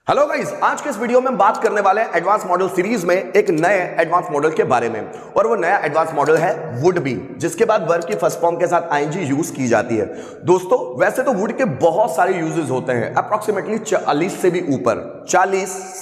Hello guys, आज के इस वीडियो में हम बात करने वाले हैं एडवांस मॉडल सीरीज में एक नए एडवांस मॉडल के बारे में। और वो नया एडवांस मॉडल है वुड बी, जिसके बाद वर्ब की फर्स्ट फॉर्म के साथ आईएनजी यूज की जाती है। दोस्तों, वैसे तो वुड के बहुत सारे यूजेस होते हैं, अप्रोक्सीमेटली 40 से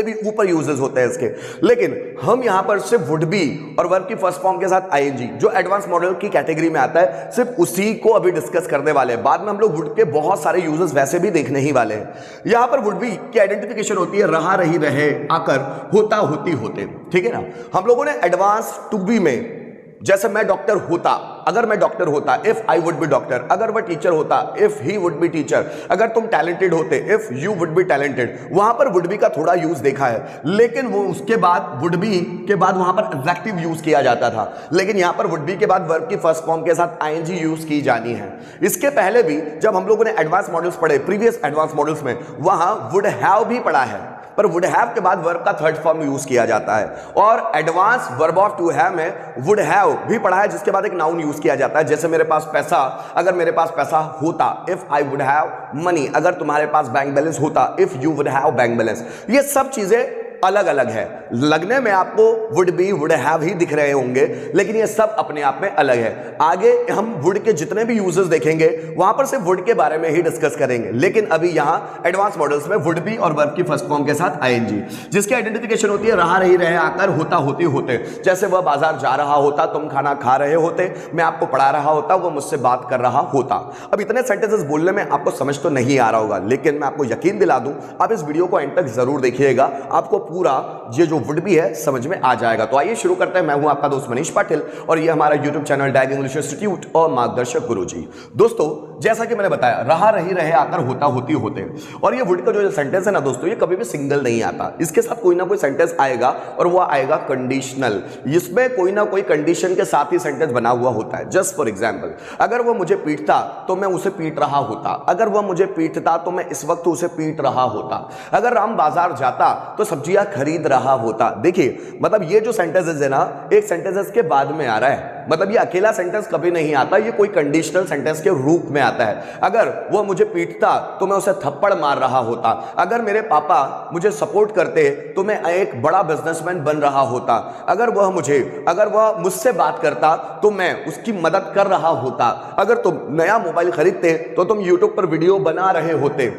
भी ऊपर यूजेस होते हैं इसके, लेकिन हम यहां पर सिर्फ वुड बी और वर्ब की फर्स्ट फॉर्म के साथ आईएनजी जो एडवांस मॉडल की कैटेगरी में आता है, सिर्फ उसी को अभी डिस्कस करने वाले हैं। बाद में हम लोग वुड के बहुत सारे यूजेस वैसे भी देखने ही वाले हैं। यहां पर वुड बी की आइडेंटिफिकेशन होती है रहा रही रहे आकर होता होती होते, ठीक है ना। हम लोगों ने एडवांस टू बी में, जैसे मैं डॉक्टर होता, अगर मैं डॉक्टर होता, if I would B doctor, अगर वह टीचर होता, if he would B teacher, अगर तुम टैलेंटेड होते, if you would B talented, वहां पर वुड बी का थोड़ा यूज देखा है। लेकिन वो उसके बाद वुड बी के बाद वहां पर एडजेक्टिव यूज किया जाता था, लेकिन यहां पर वुड बी के बाद वर्ब की फर्स्ट फॉर्म के साथ आईएनजी यूज की जानी है। इसके पहले भी जब हम लोगों ने एडवांस मॉडल्स पढ़े, प्रीवियस एडवांस मॉडल्स में, वहां वुड हैव भी पढ़ा है, पर वुड हैव के बाद वर्ब का थर्ड फॉर्म यूज किया जाता है। और advance verb of to have में वुड हैव भी पढ़ा है, जिसके बाद एक नाउन यूज किया जाता है। जैसे मेरे पास पैसा, अगर मेरे पास पैसा होता, if I would have money, अगर तुम्हारे पास बैंक बैलेंस होता, if you would have bank balance. ये सब चीजें अलग अलग है, लगने में आपको would be would have he दिख रहे होंगे, लेकिन ये सब अपने आप में अलग है। आगे हम वुड के जितने भी यूजेस देखेंगे वहां पर सिर्फ वुड के बारे में ही डिस्कस करेंगे, लेकिन अभी यहां एडवांस मॉडल्स में वुड बी और वर्ब की फर्स्ट फॉर्म के साथ आईएनजी, जिसकी आइडेंटिफिकेशन होती है रहा रही रहे आकर होता होती होते। जैसे वह बाजार जा रहा होता, तुम खाना खा रहे होते, मैं आपको पढ़ा रहा होता, वो मुझसे बात कर रहा होता। अब इतने सेंटेंसेस बोलने में आपको समझ तो नहीं आ रहा होगा, लेकिन मैं आपको यकीन दिला दूं, आप इस वीडियो को एंड तक जरूर देखिएगा, आपको पूरा ये जो वुड बी है समझ में आ जाएगा। तो आइए शुरू करते हैं। मैं हूं आपका दोस्त मनीष पाटिल और ये हमारा यूट्यूब चैनल डैग इंग्लिश इंस्टीट्यूट और मार्गदर्शक गुरुजी। दोस्तों, जैसा कि मैंने बताया, रहा रही रहे आकर होता होती होते, और ये वुड का जो सेंटेंस है ना दोस्तों, ये कभी भी सिंगल नहीं आता, इसके साथ कोई ना कोई सेंटेंस आएगा और वो आएगा कंडीशनल। इसमें कोई ना कोई कंडीशन के साथ ही सेंटेंस बना हुआ होता है। जस्ट फॉर एग्जाम्पल, अगर वो मुझे पीटता तो मैं उसे पीट रहा होता, अगर वह मुझे पीटता तो मैं इस वक्त उसे पीट रहा होता, अगर राम बाजार जाता तो सब्जियां खरीद रहा होता। देखिए, मतलब ये जो सेंटेंसेस है ना, एक सेंटेंसेस के बाद में आ रहा है, मतलब ये अकेला सेंटेंस कभी नहीं आता, ये कोई कंडीशनल सेंटेंस के रूप में आता है। अगर वो मुझे पीटता तो मैं उसे थप्पड़ मार रहा होता, अगर मेरे पापा मुझे सपोर्ट करते तो मैं एक बड़ा बिजनेसमैन बन रहा होता, अगर वह मुझसे बात करता तो मैं उसकी मदद कर रहा होता, अगर तुम नया मोबाइल खरीदते तो तुम यूट्यूब पर वीडियो बना रहे होते,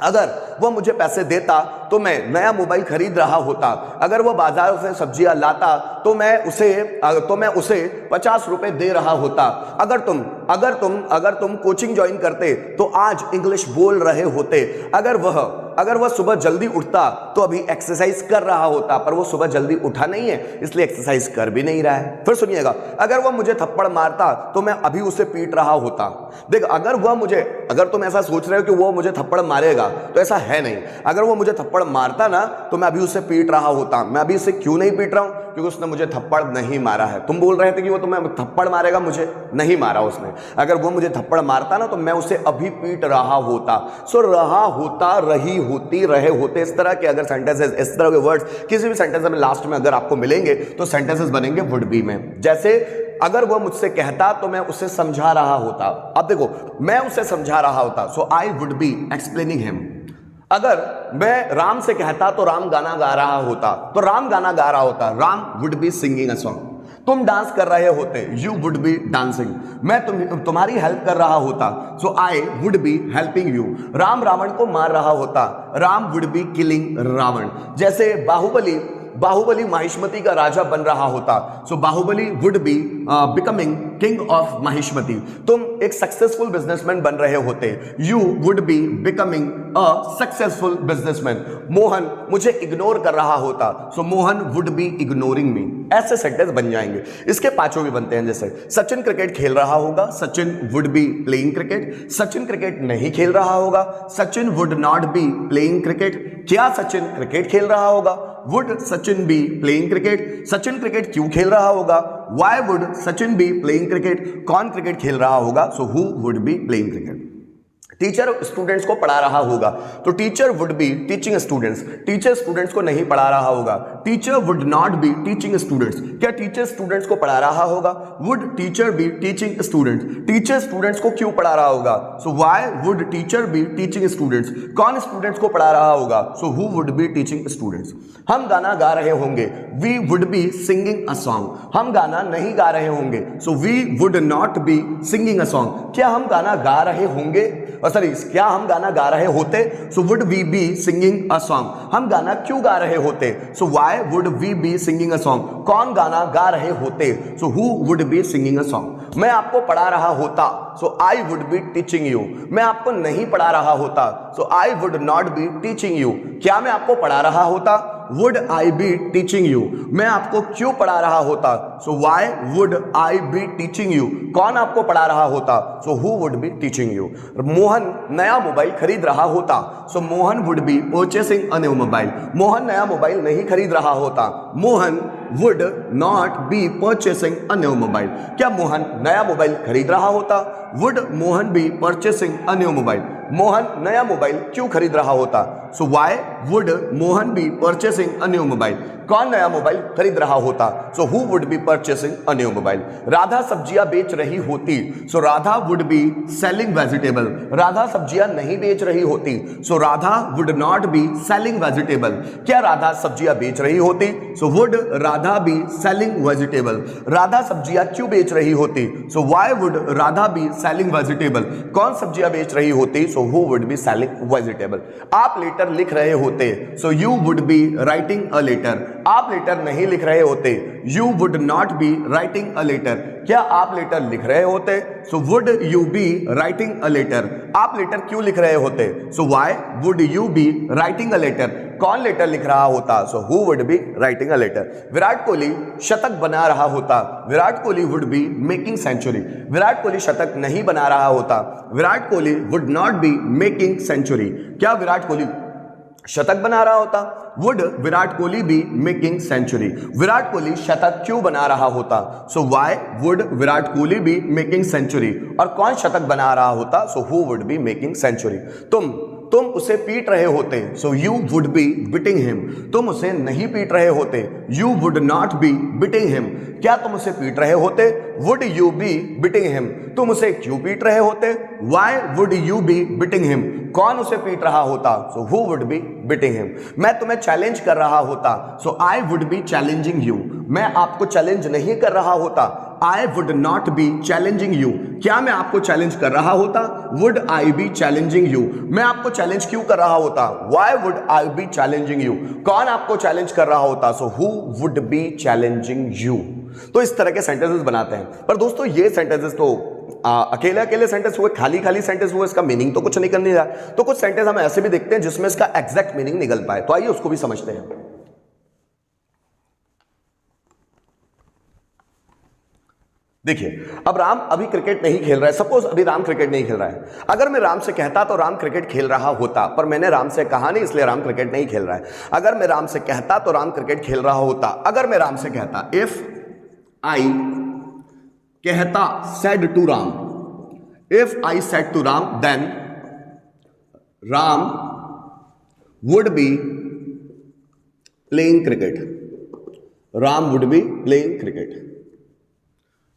अगर वह मुझे पैसे देता तो मैं नया मोबाइल खरीद रहा होता, अगर वह बाजार से सब्जियां लाता तो मैं उसे 50 रुपए दे रहा होता, अगर तुम कोचिंग ज्वाइन करते तो आज इंग्लिश बोल रहे होते, अगर वह सुबह जल्दी उठता तो अभी एक्सरसाइज कर रहा होता, पर वो सुबह जल्दी उठा नहीं है इसलिए एक्सरसाइज कर भी नहीं रहा है। फिर सुनिएगा, अगर वह मुझे थप्पड़ मारता तो मैं अभी उसे पीट रहा होता। देख, अगर तुम ऐसा सोच रहे हो कि वो मुझे थप्पड़ मारेगा, तो ऐसा है नहीं। अगर वो मुझे थप्पड़ मारता ना तो मैं अभी उसे पीट रहा होता। मैं अभी उसे क्यों नहीं पीट रहा हूं? क्योंकि उसने मुझे थप्पड़ नहीं मारा है। तुम बोल रहे थे कि वो तुम्हें थप्पड़ मारेगा, मुझे नहीं मारा उसने। अगर वो मुझे थप्पड़ मारता ना तो मैं उसे अभी पीट रहा होता। सो रहा होता, रही होती, रहे होते, इस तरह के अगर सेंटेंसेस, इस तरह के वर्ड्स किसी भी सेंटेंस में लास्ट में अगर आपको मिलेंगे तो सेंटेंसेस बनेंगे वुड बी में। जैसे अगर वह मुझसे कहता तो मैं उसे समझा रहा होता। अब देखो, मैं उसे समझा रहा होता, so I would be explaining him. अगर मैं राम से कहता तो राम गाना गा रहा होता, तो राम गाना गा रहा होता, Ram would be singing a song. तुम डांस कर रहे होते, यू वुड बी डांसिंग। मैं तुम्हारी हेल्प कर रहा होता, so I would be helping you. Ram Ravan को मार रहा होता, Ram would be killing Ravan. जैसे बाहुबली माहिष्मति का राजा बन रहा होता, so Baahubali would be becoming king of Mahishmati. तुम एक सक्सेसफुल बिजनेसमैन बन रहे होते, you would be becoming a successful businessman. Mohan मुझे इग्नोर कर रहा होता, so Mohan would be ignoring me. ऐसे सेंटेंस बन जाएंगे। इसके पांचों भी बनते हैं। जैसे सचिन क्रिकेट खेल रहा होगा, Sachin would be playing cricket. Sachin cricket नहीं खेल रहा होगा, Sachin would not B playing cricket. क्या सचिन क्रिकेट खेल रहा होगा? Would Sachin B playing cricket? Sachin cricket क्यों खेल रहा होगा? Why would Sachin B playing cricket? कौन क्रिकेट खेल रहा होगा? So who would be playing cricket. Teacher students को पढ़ा रहा होगा, तो teacher would be teaching students, teacher students को नहीं पढ़ा रहा होगा। Teacher would not be teaching students, क्या टीचर स्टूडेंट्स को पढ़ा रहा होगा? Would teacher be teaching students, teacher students को क्यों पढ़ा रहा होगा? So why would teacher be teaching students, कौन स्टूडेंट्स को पढ़ा रहा होगा? So who would be teaching students. हम गाना गा रहे होंगे, we would be singing a song, हम गाना नहीं गा रहे होंगे, so we would not B singing a song, क्या हम गाना गा रहे होंगे, सॉरी क्या हम गाना गा रहे होते? So would we be singing a song, हम गाना क्यों गा रहे होते? So why would we be singing a song, कौन गाना गा रहे होते? So who would be singing a song. मैं आपको पढ़ा रहा होता, so I would be teaching you, मैं आपको नहीं पढ़ा रहा होता, so I would not be teaching you, क्या मैं आपको पढ़ा रहा होता? Would I be teaching you, मैं आपको क्यों पढ़ा रहा होता? So why would I be teaching you, कौन आपको पढ़ा रहा होता? So who would be teaching you. Mohan नया मोबाइल खरीद रहा होता, so Mohan would be purchasing a new mobile, Mohan नया मोबाइल नहीं खरीद रहा होता, Mohan would not be purchasing a new mobile, क्या मोहन नया मोबाइल खरीद रहा होता? Would Mohan be purchasing a new mobile, Mohan नया मोबाइल क्यों खरीद रहा होता? So why would Mohan be purchasing a new mobile, कौन नया मोबाइल खरीद रहा होता? So who would be purchasing a new mobile. Radha सब्जियां बेच रही होती, so Radha would be selling vegetable, Radha सब्जियां नहीं बेच रही होती, so Radha would not be selling vegetable, क्या राधा सब्जियां बेच रही होती? So would Radha be selling vegetable, Radha सब्जियां क्यों बेच रही होती? So why would Radha be selling vegetable, कौन सब्जियां बेच रही होती? So who would be selling vegetable. आप लेटर लिख रहे होते, so you would be writing a letter, आप लेटर नहीं लिख रहे होते, you would not be writing a letter, क्या आप लेटर लिख रहे होते? So would you be writing a letter, आप लेटर क्यों लिख रहे होते? So why would you be writing a letter, कौन लेटर लिख रहा होता? So who would be writing a letter. Virat Kohli शतक बना रहा होता, Virat Kohli would be making century, Virat Kohli शतक नहीं बना रहा होता, Virat Kohli would not be making century, क्या विराट कोहली शतक बना रहा होता? Would Virat Kohli be making century, Virat Kohli शतक क्यों बना रहा होता? So why would Virat Kohli be making century, और कौन शतक बना रहा होता? So who would be making century. तुम उसे पीट रहे होते, so you would be beating him, तुम उसे नहीं पीट रहे होते, you would not be beating him, क्या तुम उसे पीट रहे होते? Would you be beating him, तुम उसे क्यों पीट रहे होते? Why would you be beating him, कौन उसे पीट रहा होता? So who would be beating him. मैं तुम्हें चैलेंज कर रहा होता, so I would be challenging you, मैं आपको चैलेंज नहीं कर रहा होता, I would not be challenging you, क्या मैं आपको चैलेंज कर रहा होता? Would I be challenging you, मैं आपको चैलेंज क्यों कर रहा होता? Why would I be challenging you, कौन आपको चैलेंज कर रहा होता? So who would be challenging you. तो इस तरह के सेंटेंसेस बनाते हैं। पर दोस्तों ये सेंटेंसेस तो अकेले अकेले सेंटेंस हुए, खाली खाली सेंटेंस हुए, इसका मीनिंग तो कुछ निकल नहीं रहा। तो कुछ सेंटेंस हम ऐसे भी देखते हैं जिसमें इसका एग्जैक्ट मीनिंग निकल पाए, तो आइए उसको भी समझते हैं। देखिए, अब राम अभी क्रिकेट नहीं खेल रहा है, सपोज अभी राम क्रिकेट नहीं खेल रहा है। अगर मैं राम से कहता तो राम क्रिकेट खेल रहा होता, पर मैंने राम से कहा नहीं, इसलिए राम क्रिकेट नहीं खेल रहा है। अगर मैं राम से कहता तो राम क्रिकेट खेल रहा होता। अगर मैं राम से कहता, इफ आई कहता, said to Ram, if I said to Ram, then Ram would be playing cricket, Ram would be playing cricket.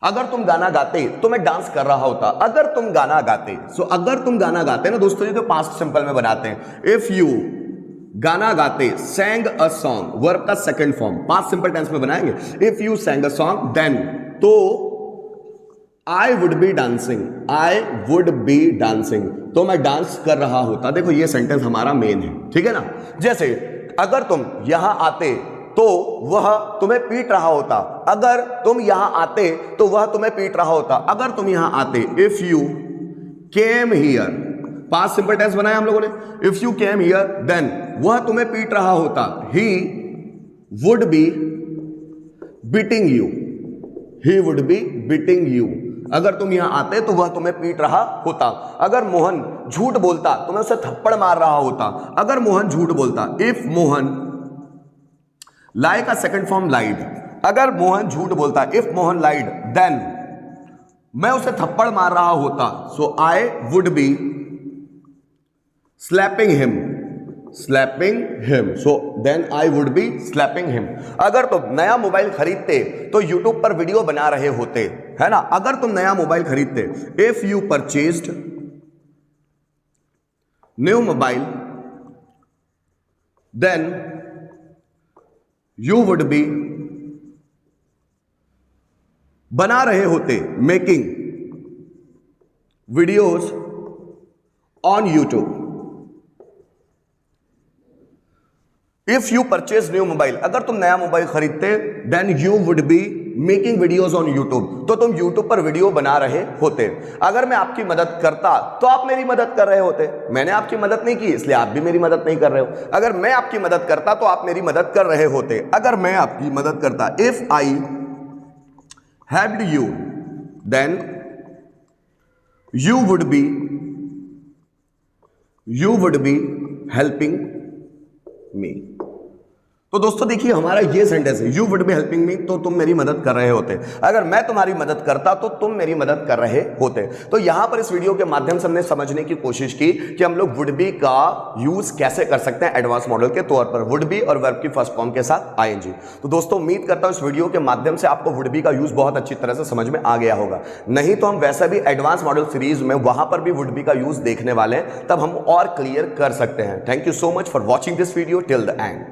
अगर तुम गाना गाते तो मैं डांस कर रहा होता। अगर तुम गाना गाते, सो अगर तुम गाना गाते ना दोस्तों, ये तो पास्ट सिंपल में बनाते हैं। इफ यू गाना गाते, सैंग अ सॉन्ग, वर्ब का second form past simple tense में बनाएंगे। If you sang a song, then, तो I would be dancing, I would be dancing, तो मैं डांस कर रहा होता। देखो ये सेंटेंस हमारा मेन है, ठीक है ना। जैसे अगर तुम यहां आते तो वह तुम्हें पीट रहा होता। अगर तुम यहां आते तो वह तुम्हें पीट रहा होता। अगर तुम यहां आते, if you came here, past simple tense बनाया हम लोगों ने। If you came here, then वह तुम्हें पीट रहा होता। He would be beating you, he would be beating you. अगर तुम यहां आते तो वह तुम्हें पीट रहा होता। अगर मोहन झूठ बोलता तो मैं उसे थप्पड़ मार रहा होता। अगर मोहन झूठ बोलता, इफ मोहन, लाई का सेकंड फॉर्म लाइड, अगर मोहन झूठ बोलता, इफ मोहन लाइड, देन मैं उसे थप्पड़ मार रहा होता। So I would be slapping him, so then I would be slapping him. अगर तुम नया मोबाइल खरीदते तो यूट्यूब पर वीडियो बना रहे होते, है ना। अगर तुम नया मोबाइल खरीदते, if you purchased new mobile then you would be, बना रहे होते, making videos on YouTube. If you purchase new mobile, अगर तुम नया मोबाइल खरीदते, then you would be making videos on YouTube, तो तुम यूट्यूब पर वीडियो बना रहे होते। अगर मैं आपकी मदद करता तो आप मेरी मदद कर रहे होते। मैंने आपकी मदद नहीं की, इसलिए आप भी मेरी मदद नहीं कर रहे हो। अगर मैं आपकी मदद करता तो आप मेरी मदद कर रहे होते। अगर मैं आपकी मदद करता, if I helped you then you would be helping me। तो दोस्तों देखिए हमारा ये सेंटेंस है, you would be helping me, तो तुम मेरी मदद कर रहे होते। अगर मैं तुम्हारी मदद करता तो तुम मेरी मदद कर रहे होते। तो यहां पर इस वीडियो के माध्यम से हमने समझने की कोशिश की कि हम लोग वुड बी का यूज कैसे कर सकते हैं एडवांस मॉडल के तौर पर, वुड बी और वर्ब की फर्स्ट फॉर्म के साथ आईएनजी। तो दोस्तों उम्मीद करता हूं इस वीडियो के माध्यम से आपको वुड बी का यूज बहुत अच्छी तरह से समझ में आ गया होगा। नहीं तो हम वैसे भी एडवांस मॉडल सीरीज में वहां पर भी वुड बी का यूज देखने वाले हैं, तब हम और क्लियर कर सकते हैं। Thank you so much for watching this video till the end.